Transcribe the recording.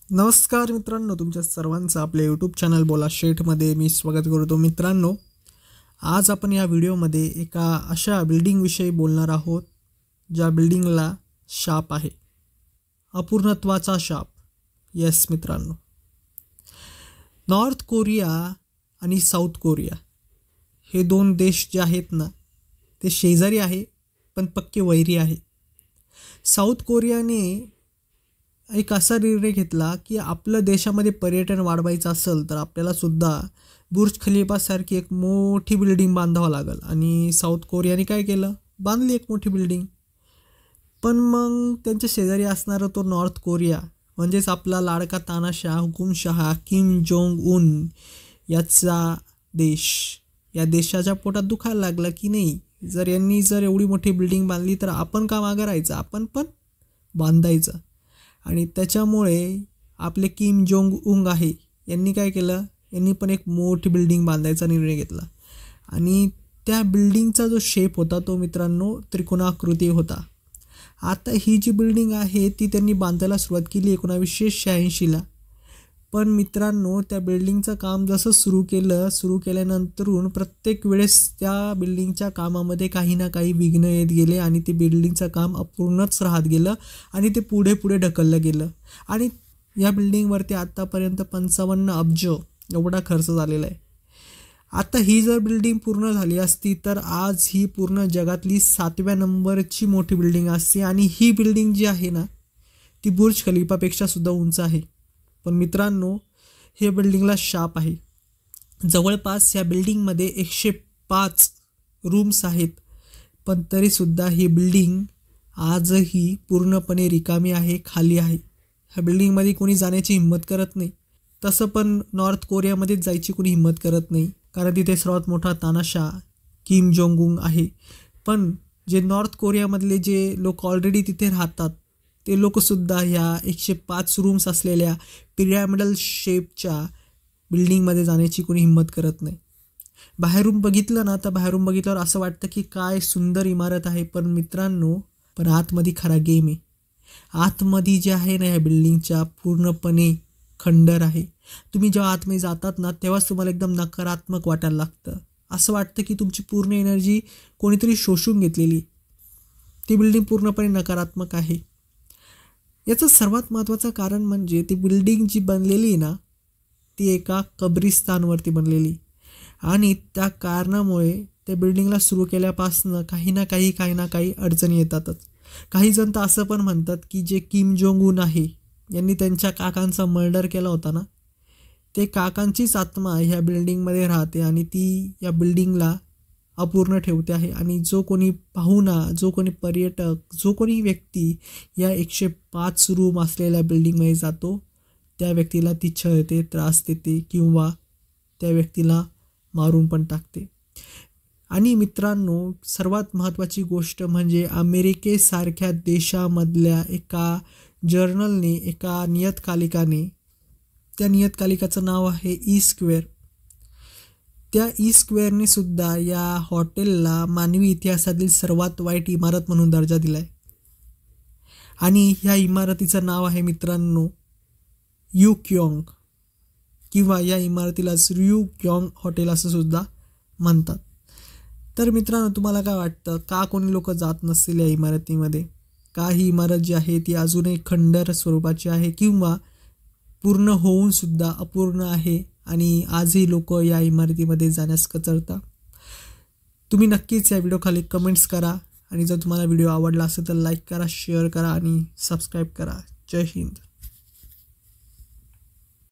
नमस्कार मित्रांनो, तुमच्या सर्वांचं आपल्या यूट्यूब चॅनल बोला शेठमध्ये मी स्वागत करतो. मित्रांनो, आज आपण या व्हिडिओमध्ये एका अशा बिल्डिंगविषयी बोलणार आहोत ज्या बिल्डिंगला शाप आहे, अपूर्णत्वाचा शाप. येस मित्रांनो, नॉर्थ कोरिया आणि साऊथ कोरिया हे दोन देश जे आहेत ना, ते शेजारी आहे पण पक्के वैरी आहे. साऊथ कोरियाने एक असा निर्णय घेतला की आपल्या देशामध्ये पर्यटन वाढवायचं असेल तर आपल्याला सुद्धा बुर्ज खलिफासारखी एक मोठी बिल्डिंग बांधावं लागेल. आणि साऊथ कोरियाने काय केलं, बांधली एक मोठी बिल्डिंग. पण मग त्यांच्या शेजारी असणारा तो नॉर्थ कोरिया म्हणजेच आपला लाडका तानाशाह हुकुमशहा किम जोंग उन याचा देश, या देशाच्या पोटात दुखायला लागला की नाही, यांनी एवढी मोठी बिल्डिंग बांधली तर आपण का मागं राहायचं, आपण पण बांधायचं. आणि त्याच्यामुळे आपले किम जोंग उंग आहे यांनी काय केलं, यांनी पण एक मोठी बिल्डिंग बांधायचा निर्णय घेतला. आणि त्या बिल्डिंगचा जो शेप होता तो मित्रांनो त्रिकोणाकृती होता. आता ही जी बिल्डिंग आहे ती त्यांनी बांधायला सुरुवात केली 1986ला. पण मित्रांनो, त्या बिल्डिंगचं काम जसं सुरू केल्यानंतरून प्रत्येक वेळेस त्या बिल्डिंगच्या कामामध्ये काही ना काही विघ्न येत गेले आणि ते बिल्डिंगचं काम अपूर्णच राहत गेलं आणि ते पुढे ढकललं गेलं. आणि या बिल्डिंगवरती आत्तापर्यंत 55 अब्ज एवढा खर्च झालेला आहे. आता ही जर बिल्डिंग पूर्ण झाली असती तर आज ही पूर्ण जगातली 7व्या नंबरची मोठी बिल्डिंग असते. आणि ही बिल्डिंग जी आहे ना, ती बुर्ज खलिफापेक्षा सुद्धा उंच आहे. पण मित्रांनो, हे बिल्डिंगला शाप आहे. जवळपास या बिल्डिंगमध्ये 105 रूम्स आहेत. पण तरीसुद्धा ही बिल्डिंग आजही पूर्णपणे रिकामी आहे, खाली आहे. ह्या बिल्डिंगमध्ये कोणी जाण्याची हिंमत करत नाही. तसं पण नॉर्थ कोरियामध्येच जायची कोणी हिंमत करत नाही, कारण तिथे सर्वात मोठा तानाशाह किम जोंग उंग आहे. पण जे नॉर्थ कोरियामधले जे लोक ऑलरेडी तिथे राहतात ते लोकसुद्धा ह्या 105 रूम्स असलेल्या पिरॅमिडल शेपच्या बिल्डिंगमध्ये जाण्याची कोणी हिंमत करत नाही. बाहेरून बघितलं ना, तर बाहेरून बघितल्यावर असं वाटतं की काय सुंदर इमारत आहे. पण मित्रांनो, पण आतमध्ये खरा गेम आहे. आतमध्ये जे आहे ना, ह्या बिल्डिंगच्या पूर्णपणे खंडर आहे. तुम्ही जेव्हा आतमध्ये जातात ना, तेव्हाच तुम्हाला एकदम नकारात्मक वाटायला लागतं. असं वाटतं की तुमची पूर्ण एनर्जी कोणीतरी शोषून घेतलेली. ती बिल्डिंग पूर्णपणे नकारात्मक आहे. याचं सर्वात महत्त्वाचं कारण म्हणजे ती बिल्डिंग जी बनलेली आहे ना, ती एका कब्रिस्तानवरती बनलेली. आणि त्या कारणामुळे त्या बिल्डिंगला सुरू केल्यापासून काही ना काही अडचणी येतातच. काही जण तर असं पण म्हणतात की जे किम जोंग उन आहे यांनी त्यांच्या काकांचा मर्डर केला होता ना, ते काकांचीच आत्मा ह्या बिल्डिंगमध्ये राहते आणि ती या बिल्डिंगला अपूर्ण ठेवते आहे. आणि जो कोणी पाहुणा, जो कोणी पर्यटक, जो कोणी व्यक्ती या 105 रूम असलेल्या बिल्डिंगमध्ये जातो त्या व्यक्तीला ती छळते, त्रास देते किंवा त्या व्यक्तीला मारून पण टाकते. आणि मित्रांनो, सर्वात महत्त्वाची गोष्ट म्हणजे अमेरिकेसारख्या देशामधल्या एका जर्नलने, एका नियतकालिकाने, त्या नियतकालिकाचं नाव आहे ई स्क्वेअर, त्या ई स्क्वेअरने सुद्धा या हॉटेलला मानवी इतिहासातील सर्वात वाईट इमारत म्हणून दर्जा दिला आहे. आणि ह्या इमारतीचं नाव आहे मित्रांनो युक्योंग, किंवा या इमारतीलाच युक्योंग हॉटेल असं सुद्धा म्हणतात. तर मित्रांनो, तुम्हाला काय वाटतं, का कोणी लोक जात नसतील या इमारतीमध्ये? का ही इमारत जी आहे ती अजूनही खंडर स्वरूपाची आहे किंवा पूर्ण होऊन सुद्धा अपूर्ण आहे आणि आजही लोक या इमारतीमध्ये जाण्यास कचरतात? तुम्ही नक्कीच या व्हिडिओ खाली कमेंट्स करा. आणि जर तुम्हाला व्हिडिओ आवडला असेल तर लाईक करा, शेअर करा आणि सबस्क्राईब करा. जय हिंद.